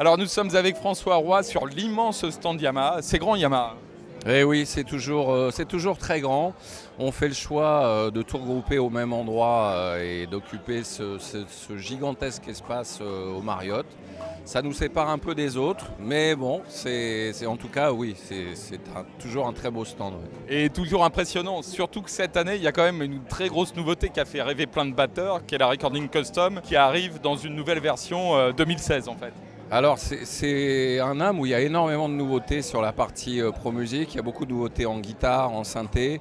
Alors nous sommes avec François Roy sur l'immense stand Yamaha. C'est grand Yamaha. Eh oui, c'est toujours très grand. On fait le choix de tout regrouper au même endroit et d'occuper ce gigantesque espace au Marriott. Ça nous sépare un peu des autres, mais bon, c'est en tout cas, oui, toujours un très beau stand. Oui. Et toujours impressionnant, surtout que cette année, il y a quand même une très grosse nouveauté qui a fait rêver plein de batteurs, qui est la Recording Custom, qui arrive dans une nouvelle version 2016 en fait. Alors c'est un âme où il y a énormément de nouveautés sur la partie Pro Music. Il y a beaucoup de nouveautés en guitare, en synthé,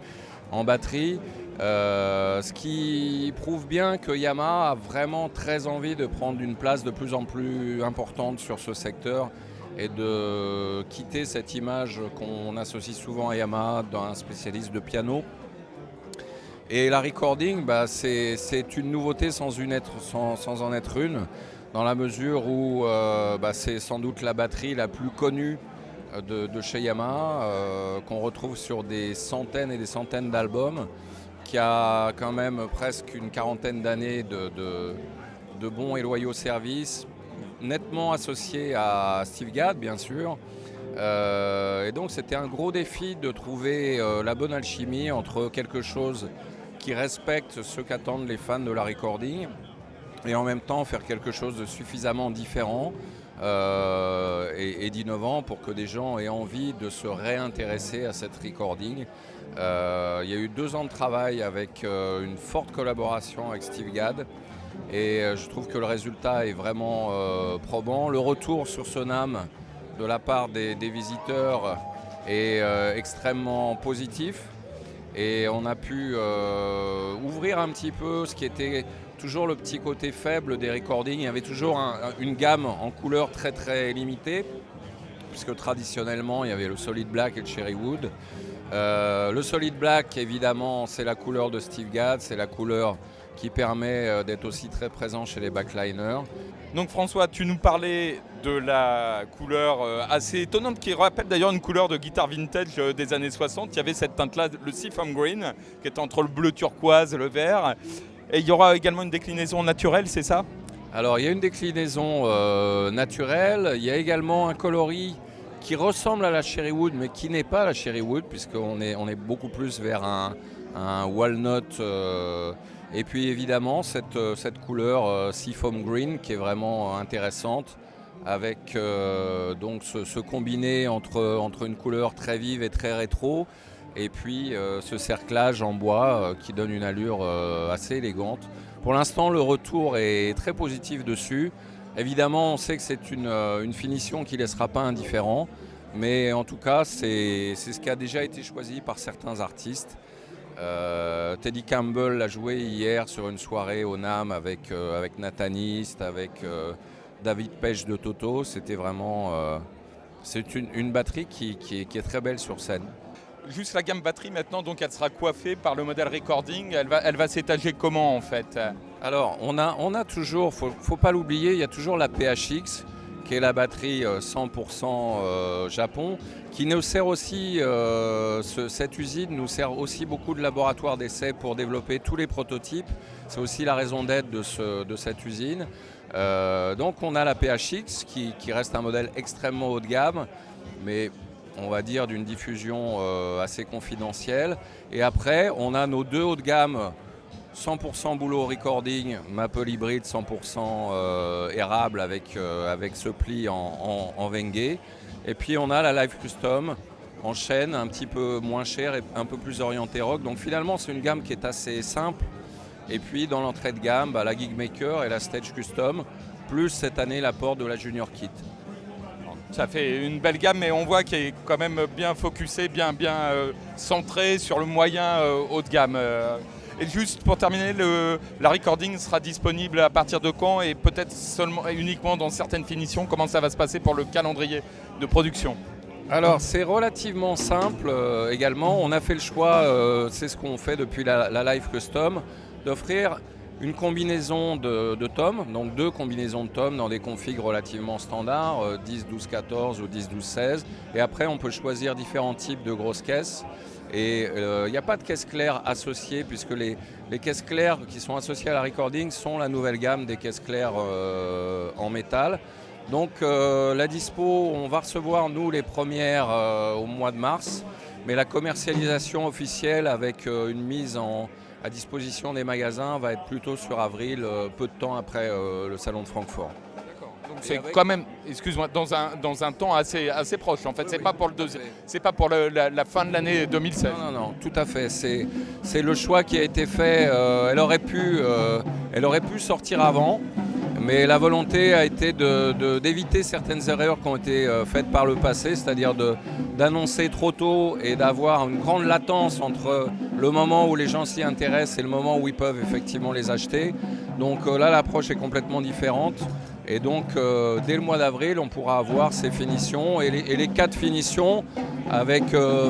en batterie. Ce qui prouve bien que Yamaha a vraiment très envie de prendre une place de plus en plus importante sur ce secteur et de quitter cette image qu'on associe souvent à Yamaha d'un spécialiste de piano. Et la recording, c'est une nouveauté sans en être une, dans la mesure où c'est sans doute la batterie la plus connue de chez Yamaha, qu'on retrouve sur des centaines et des centaines d'albums, qui a quand même presque une quarantaine d'années de bons et loyaux services, nettement associés à Steve Gadd, bien sûr. Et donc c'était un gros défi de trouver la bonne alchimie entre quelque chose qui respecte ce qu'attendent les fans de la recording et en même temps faire quelque chose de suffisamment différent et d'innovant pour que des gens aient envie de se réintéresser à cette recording. Il y a eu 2 ans de travail avec une forte collaboration avec Steve Gadd et je trouve que le résultat est vraiment probant. Le retour sur ce NAMM de la part des visiteurs est extrêmement positif. Et on a pu ouvrir un petit peu ce qui était toujours le petit côté faible des recordings. Il y avait toujours une gamme en couleurs très très limitée, puisque traditionnellement il y avait le Solid Black et le Cherry Wood. Le Solid Black, évidemment, c'est la couleur de Steve Gadd, c'est la couleur qui permet d'être aussi très présent chez les backliners. Donc François, tu nous parlais de la couleur assez étonnante qui rappelle d'ailleurs une couleur de guitare vintage des années 60. Il y avait cette teinte-là, le Seafoam Green, qui est entre le bleu turquoise et le vert. Et il y aura également une déclinaison naturelle, c'est ça ? Alors il y a une déclinaison naturelle, il y a également un coloris qui ressemble à la Cherry Wood mais qui n'est pas la Cherry Wood puisqu'on est beaucoup plus vers un walnut et puis évidemment cette couleur Seafoam Green qui est vraiment intéressante avec donc ce combiné entre une couleur très vive et très rétro et puis ce cerclage en bois qui donne une allure assez élégante. Pour l'instant, le retour est très positif dessus. Évidemment, on sait que c'est une finition qui ne laissera pas indifférent, mais en tout cas, c'est ce qui a déjà été choisi par certains artistes. Teddy Campbell l'a joué hier sur une soirée au NAMM avec Nathan East, avec David Pech de Toto. C'était vraiment c'est une batterie qui est très belle sur scène. Juste la gamme batterie maintenant, donc elle sera coiffée par le modèle recording. Elle va s'étager comment en fait ? Alors on a toujours, faut pas l'oublier, il y a toujours la PHX qui est la batterie 100% Japon, qui nous sert aussi, cette usine nous sert aussi beaucoup de laboratoire d'essai pour développer tous les prototypes. C'est aussi la raison d'être de cette usine. Donc on a la PHX qui reste un modèle extrêmement haut de gamme, mais on va dire d'une diffusion assez confidentielle. Et après, on a nos 2 hauts de gamme, 100% boulot recording, Maple Hybrid 100% érable avec ce pli en Wenge. Et puis on a la Live Custom en chaîne, un petit peu moins cher et un peu plus orienté rock. Donc finalement, c'est une gamme qui est assez simple. Et puis dans l'entrée de gamme, la Gigmaker et la Stage Custom, plus cette année l'apport de la Junior Kit. Ça fait une belle gamme, mais on voit qu'il est quand même bien focusé, bien centré sur le moyen haut de gamme. Et juste pour terminer, la recording sera disponible à partir de quand et peut-être seulement uniquement dans certaines finitions. Comment ça va se passer pour le calendrier de production ? Alors c'est relativement simple également. On a fait le choix, c'est ce qu'on fait depuis la Live Custom, d'offrir une combinaison de tomes, donc 2 combinaisons de tomes dans des configs relativement standards, 10, 12, 14 ou 10, 12, 16. Et après, on peut choisir différents types de grosses caisses. Et il n'y a pas de caisse claire associée, puisque les caisses claires qui sont associées à la recording sont la nouvelle gamme des caisses claires en métal. Donc la dispo, on va recevoir nous les premières au mois de mars, mais la commercialisation officielle avec une mise à disposition des magasins va être plutôt sur avril, peu de temps après le salon de Francfort. Donc c'est quand même, excuse-moi, dans un temps assez proche. En fait, c'est pas pour c'est pas pour la fin de l'année 2016. Non, tout à fait. C'est le choix qui a été fait. Elle aurait pu sortir avant, mais la volonté a été d'éviter certaines erreurs qui ont été faites par le passé, c'est-à-dire d'annoncer trop tôt et d'avoir une grande latence entre le moment où les gens s'y intéressent et le moment où ils peuvent effectivement les acheter. Donc là, l'approche est complètement différente. Et donc, dès le mois d'avril, on pourra avoir ces finitions et les 4 finitions avec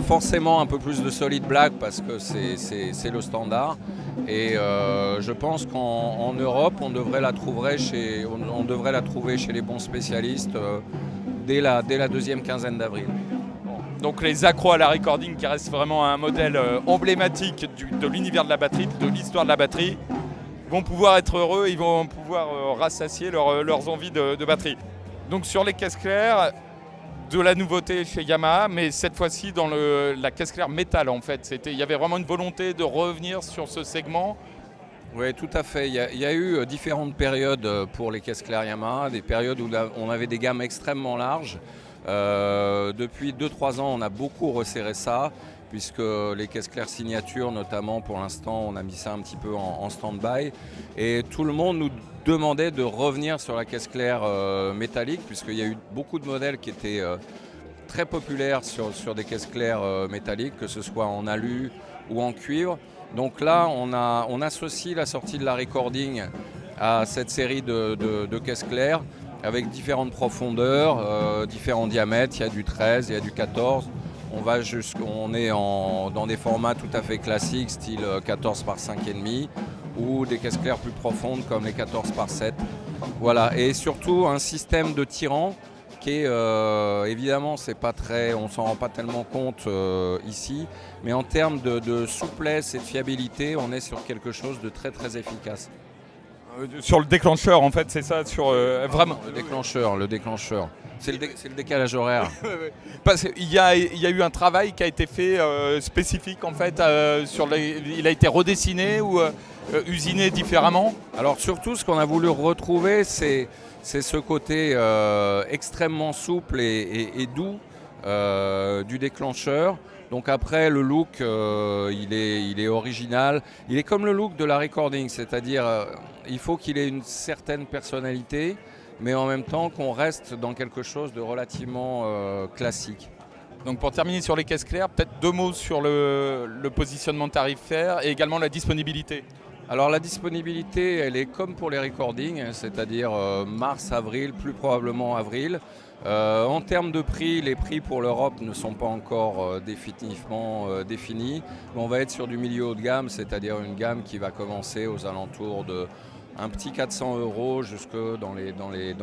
forcément un peu plus de solid black parce que c'est le standard. Et je pense qu'en Europe, on devrait la trouver chez les bons spécialistes dès la deuxième quinzaine d'avril. Donc les accros à la recording qui reste vraiment un modèle emblématique de l'univers de la batterie, de l'histoire de la batterie, vont pouvoir être heureux, ils vont pouvoir rassasier leurs envies de batterie. Donc sur les caisses claires, de la nouveauté chez Yamaha, mais cette fois-ci dans la caisse claire métal en fait. Il y avait vraiment une volonté de revenir sur ce segment. Oui, tout à fait. Il y a eu différentes périodes pour les caisses claires Yamaha, des périodes où on avait des gammes extrêmement larges. Depuis 2-3 ans, on a beaucoup resserré ça, puisque les caisses claires signature, notamment pour l'instant, on a mis ça un petit peu en stand-by. Et tout le monde nous demandait de revenir sur la caisse claire métallique, puisqu'il y a eu beaucoup de modèles qui étaient très populaires sur des caisses claires métalliques, que ce soit en alu ou en cuivre. Donc là, on associe la sortie de la recording à cette série de caisses claires, avec différentes profondeurs, différents diamètres. Il y a du 13, il y a du 14. On est dans des formats tout à fait classiques, style 14 par 5,5, ou des caisses claires plus profondes comme les 14 par 7. Voilà, et surtout un système de tirant qui est, évidemment, on s'en rend pas tellement compte ici, mais en termes de souplesse et de fiabilité, on est sur quelque chose de très très efficace. Sur le déclencheur, en fait, c'est ça, vraiment. Le déclencheur. C'est le décalage horaire. Parce qu'il y a eu un travail qui a été fait spécifique, en fait, il a été redessiné ou usiné différemment. Alors surtout, ce qu'on a voulu retrouver, c'est ce côté extrêmement souple et doux du déclencheur. Donc après, le look, il est original. Il est comme le look de la recording, c'est-à-dire il faut qu'il ait une certaine personnalité, mais en même temps qu'on reste dans quelque chose de relativement classique. Donc pour terminer sur les caisses claires, peut-être 2 mots sur le positionnement tarifaire et également la disponibilité. Alors la disponibilité, elle est comme pour les recordings, c'est-à-dire mars, avril, plus probablement avril. En termes de prix, les prix pour l'Europe ne sont pas encore définitivement définis. On va être sur du milieu haut de gamme, c'est-à-dire une gamme qui va commencer aux alentours de un petit 400 € jusque dans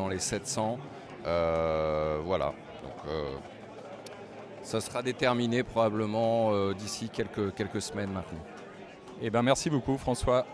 les 700. Voilà. Donc, ça sera déterminé probablement d'ici quelques semaines maintenant. Eh ben, merci beaucoup François.